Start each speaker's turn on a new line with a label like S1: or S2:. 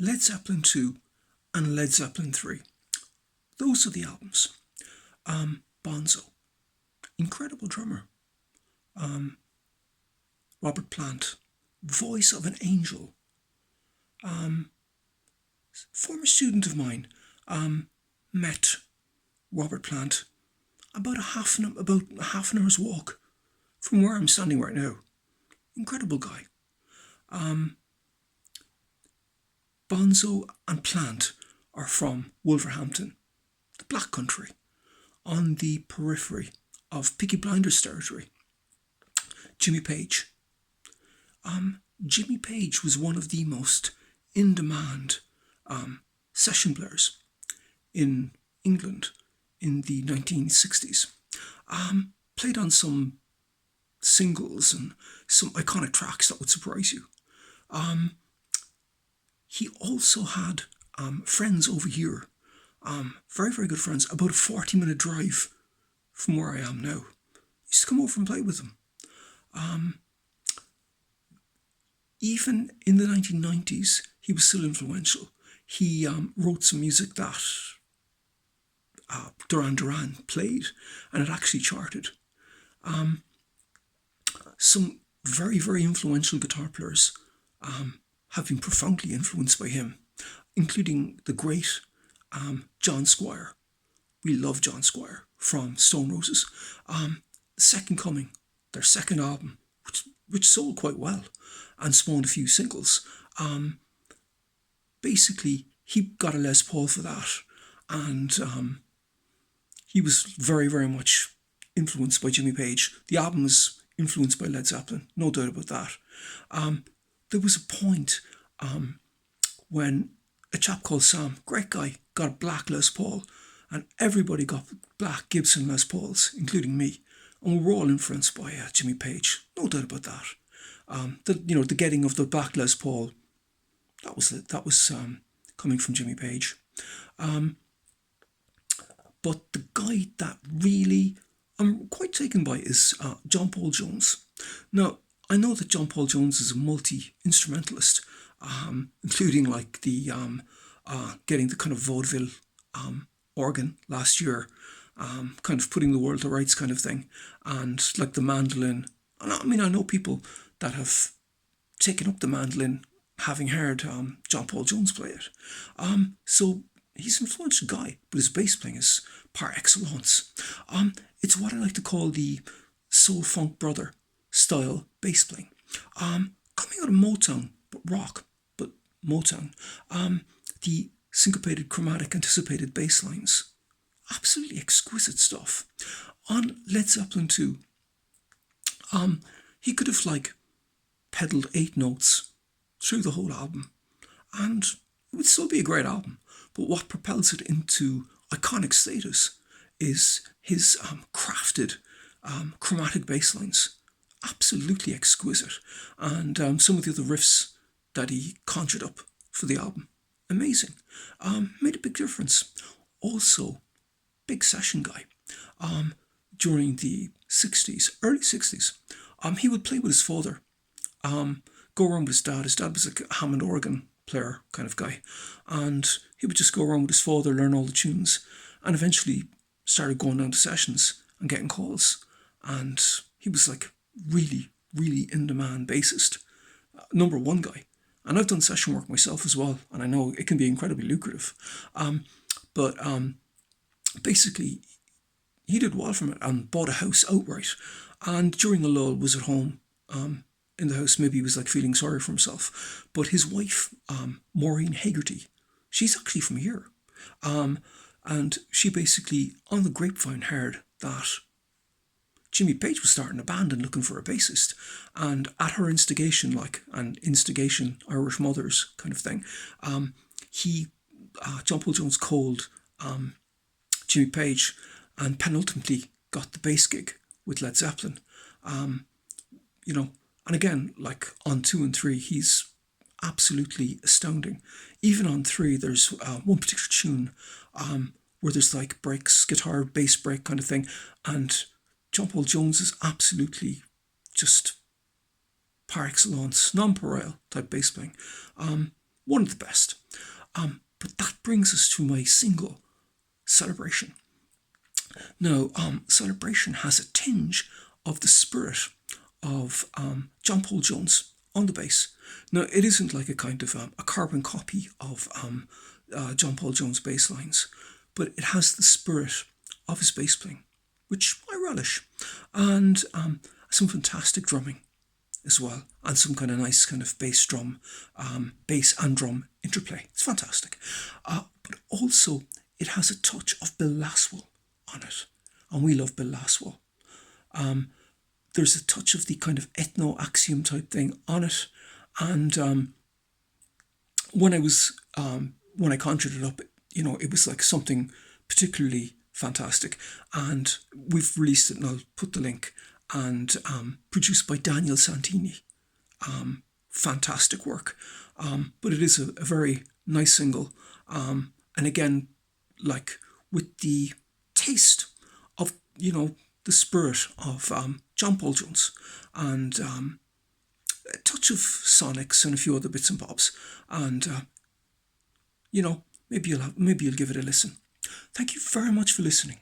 S1: Led Zeppelin 2 and Led Zeppelin 3. Those are the albums. Bonzo, incredible drummer. Robert Plant, voice of an angel. Former student of mine met Robert Plant about a half an hour's walk from where I'm standing right now. Incredible guy. Bonzo and Plant are from Wolverhampton, the Black Country, on the periphery of Peaky Blinders territory. Jimmy Page. Jimmy Page was one of the most in-demand session players in England in the 1960s. Played on some singles and some iconic tracks that would surprise you. He also had friends over here, very, very good friends, about a 40-minute drive from where I am now. Used to come over and play with them. Even in the 1990s, he was still influential. He wrote some music that Duran Duran played, and it actually charted. Some very, very influential guitar players have been profoundly influenced by him, including the great John Squire. We love John Squire from Stone Roses. Second Coming, their second album, which sold quite well and spawned a few singles. Basically, he got a Les Paul for that, and he was very, very much influenced by Jimmy Page. The album was influenced by Led Zeppelin, no doubt about that. There was a point when a chap called Sam, great guy, got a black Les Paul, and everybody got black Gibson Les Pauls, including me, and we were all influenced by Jimmy Page, no doubt about that. The getting of the black Les Paul, that was coming from Jimmy Page. But the guy that really I'm quite taken by is John Paul Jones. Now, I know that John Paul Jones is a multi-instrumentalist, including like the getting the kind of vaudeville organ last year, kind of putting the world to rights kind of thing, and like the mandolin. And I mean, I know people that have taken up the mandolin having heard John Paul Jones play it. So he's an influential guy, but his bass playing is par excellence. It's what I like to call the soul funk brother style bass playing. Coming out of Motown, but rock, but Motown. The syncopated, chromatic, anticipated bass lines. Absolutely exquisite stuff. On Led Zeppelin 2, he could have like pedalled 8 notes through the whole album, and it would still be a great album. But what propels it into iconic status is his crafted chromatic bass lines. Absolutely exquisite. And some of the other riffs that he conjured up for the album. Amazing. Made a big difference. Also, big session guy. During the 60s, early 60s, he would play with his father. Go around with his dad. His dad was like a Hammond organ player kind of guy. And he would just go around with his father, learn all the tunes, and eventually started going down to sessions and getting calls. And he was like really, really in-demand bassist. Number one guy. And I've done session work myself as well, and I know it can be incredibly lucrative. But basically, he did well from it and bought a house outright. And during the lull was at home in the house. Maybe he was like feeling sorry for himself. But his wife, Maureen Hagerty, she's actually from here. And she basically, on the grapevine, heard that Jimmy Page was starting a band and looking for a bassist. And at her instigation, like an instigation, Irish mothers kind of thing, John Paul Jones called Jimmy Page and penultimately got the bass gig with Led Zeppelin. And again, like on 2 and 3, he's absolutely astounding. Even on 3, there's one particular tune where there's like breaks, guitar, bass break kind of thing, and John Paul Jones is absolutely just par excellence, nonpareil type bass playing. One of the best. But that brings us to my single, Celebration. Now, Celebration has a tinge of the spirit of John Paul Jones on the bass. Now, it isn't like a kind of a carbon copy of John Paul Jones' bass lines, but it has the spirit of his bass playing, which I relish, and some fantastic drumming as well, and some kind of nice kind of bass and drum interplay. It's fantastic. But also, it has a touch of Bill Laswell on it, and we love Bill Laswell. There's a touch of the kind of ethno axiom type thing on it, and when I conjured it up, it was like something particularly fantastic, and we've released it, and I'll put the link, and produced by Daniele Santini. Fantastic work, but it is a very nice single, and again, like with the taste of the spirit of John Paul Jones, and a touch of sonics and a few other bits and bobs, and maybe you'll give it a listen. Thank you very much for listening.